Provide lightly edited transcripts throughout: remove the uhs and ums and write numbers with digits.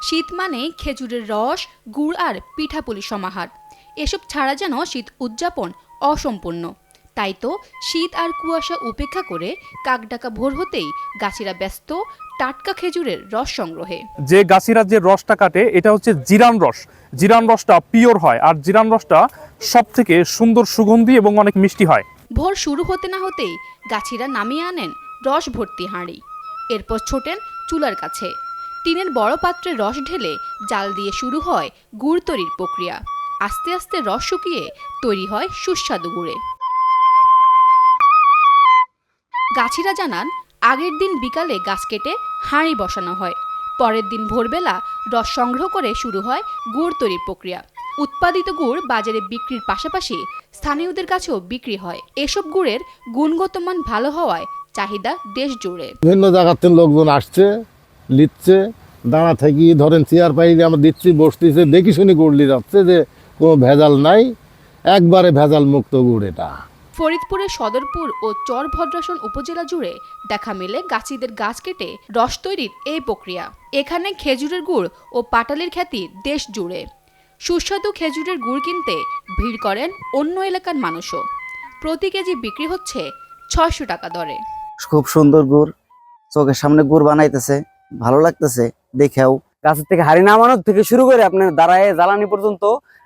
শীত মানে খেজুরের রস, গুড় আর পিঠাপুলি সমাহার। এসব ছাড়া যেন শীত উদযাপন অসম্পূর্ণ। তাই তো শীত আর কুয়াশা উপেক্ষা করে কাকডাকা ভোর হতেই গাছিরা ব্যস্ত টাটকা খেজুরের রস সংগ্রহে। যে গাছিরা যে রসটা কাটে এটা হচ্ছে জিরান রস। জিরান রসটা পিওর হয়, আর জিরান রসটা সব থেকে সুন্দর সুগন্ধি এবং অনেক মিষ্টি হয়। ভোর শুরু হতে না হতেই গাছিরা নামিয়ে আনেন রস ভর্তি হাঁড়ি। এরপর ছোটেন চুলার কাছে। টিনের বড় পাত্রে রস ঢেলে জাল দিয়ে শুরু হয় গুড় তৈরির প্রক্রিয়া। আস্তে আস্তে রস শুকিয়ে তৈরি হয় সুস্বাদু গুড়ে। গাছিরা জানান, আগের দিন বিকালে গাছ কেটে হাঁড়ি বসানো হয়। পরের দিন ভোরবেলা রস সংগ্রহ করে শুরু হয় গুড় তৈরির প্রক্রিয়া। উৎপাদিত গুড় বাজারে বিক্রির পাশাপাশি স্থানীয়দের কাছেও বিক্রি হয়। এসব গুড়ের গুণগত মান ভালো হওয়ায় চাহিদা দেশ জুড়ে। বিভিন্ন জায়গার থেকে লোকজন আসছে, লিখছে, দাঁড়া থেকে ধরেন চেয়ার পাইলে আমরা দিচ্ছি, বসতেছে, দেখি শুনি গুড় নিয়ে যাচ্ছে যে কোনো ভেজাল নাই, একবারে ভেজাল মুক্ত গুড় এটা। ফরিদপুরের সদরপুর ও চরভদ্রাসন উপজেলা জুড়ে দেখা মেলে গাছিদের গাছ কেটে রস তৈরির এই প্রক্রিয়া। এখানে খেজুরের গুড় ও পাটালির খ্যাতি দেশ জুড়ে। সুস্বাদু খেজুরের গুড় কিনতে ভিড় করেন অন্য এলাকার মানুষও। প্রতি কেজি বিক্রি হচ্ছে ৬০০ টাকা দরে। খুব সুন্দর গুড়, চোখের সামনে গুড় বানাইতেছে, ভালো লাগতেছে দেখেও। গাছের থেকে হাড়ি নামানোর থেকে শুরু করে আপনার দাঁড়ায় জ্বালানি পর্যন্ত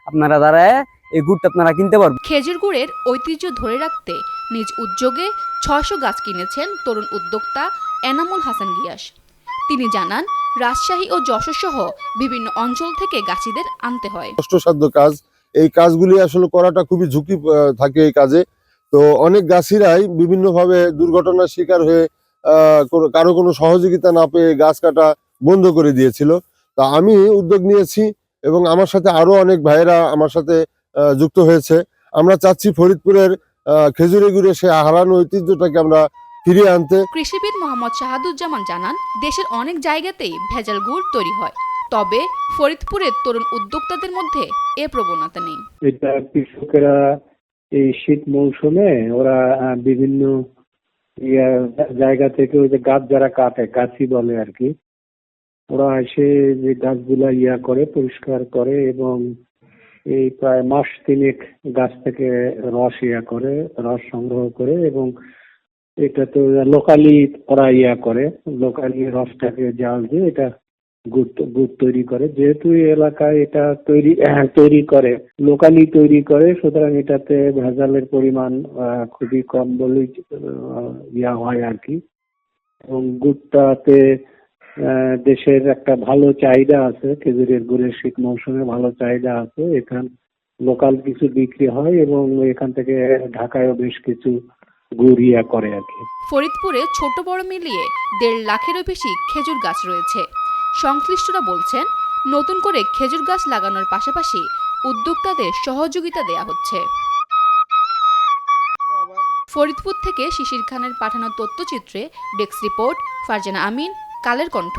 আপনারা দাঁড়ায় এই গুড়টা আপনারা কিনতে পারবেন। খেজুর গুড়ের ঐতিহ্য ধরে রাখতে নিজ উদ্যোগে ৬০০ গাছ কিনেছেন তরুণ উদ্যোক্তা এনামুল হাসান গিয়াস। তিনি জানান, রাজশাহী ও যশোর সহ বিভিন্ন অঞ্চল থেকে গাছিদের আনতে হয়। কষ্টসাধ্য কাজ, এই কাজগুলি আসলে করাটা খুবই ঝুঁকি থাকে এই কাজে। তো অনেক গাছিরাই বিভিন্নভাবে দুর্ঘটনার শিকার হয়ে কারো কোনো সহযোগিতা না পেয়ে গাছ কাটা বন্ধ করে দিয়েছিল। তা আমি উদ্যোগ নিয়েছি এবং আমার সাথে আরো অনেক ভাইয়েরা আমার সাথে যুক্ত হয়েছে। আমরা চাচ্ছি ফরিদপুরের খেজুরি গুড়ে সে হারানো ঐতিহ্যটাকে আমরা ফিরিয়ে আনতে। কৃষিবিদ মোহাম্মদ শাহাদুজ্জামান জানান, দেশের অনেক জায়গাতেই ভেজাল গুড় তৈরি হয়, তবে ফরিদপুরের তরুণ উদ্যোক্তাদের মধ্যে এ প্রবণতা নেই। এটা কৃষকেরা এই শীত মৌসুমে ওরা বিভিন্ন জায়গা থেকে ওই যে গাছ যারা কাটে, গাছি বলে আর কি, ওরা এসে যে গাছগুলা করে পরিষ্কার করে এবং এই প্রায় মাস তিনেক গাছ থেকে রস করে, রস সংগ্রহ করে এবং এটা তো লোকালি ওরা করে, লোকালি রসটাকে জাল দিয়ে এটা গুড় তৈরি করে। যেহেতু এই এলাকায় এটা তৈরি করে, লোকালি তৈরি করে, সুতরাং এটাতে ভেজালের পরিমাণ খুবই কম বলেই হয় আর কি। এবং গুড়টাতে দেশের একটা ভালো চাহিদা আছে, খেজুরের গুড়ের শীত মৌসুমে ভালো চাহিদা আছে। এখান লোকাল কিছু বিক্রি হয় এবং এখান থেকে ঢাকায়ও বেশ কিছু গুড় করে আর কি। ফরিদপুরে ছোট বড় মিলিয়ে ১.৫ লাখেরও বেশি খেজুর গাছ রয়েছে। সংশ্লিষ্টরা বলছেন, নতুন করে খেজুর গাছ লাগানোর পাশাপাশি উদ্যোক্তাদের সহযোগিতা দেয়া হচ্ছে। ফরিদপুর থেকে শিশির খানের পাঠানো তথ্যচিত্রে ডেস্ক রিপোর্ট, ফারজানা আমিন, কালের কণ্ঠ।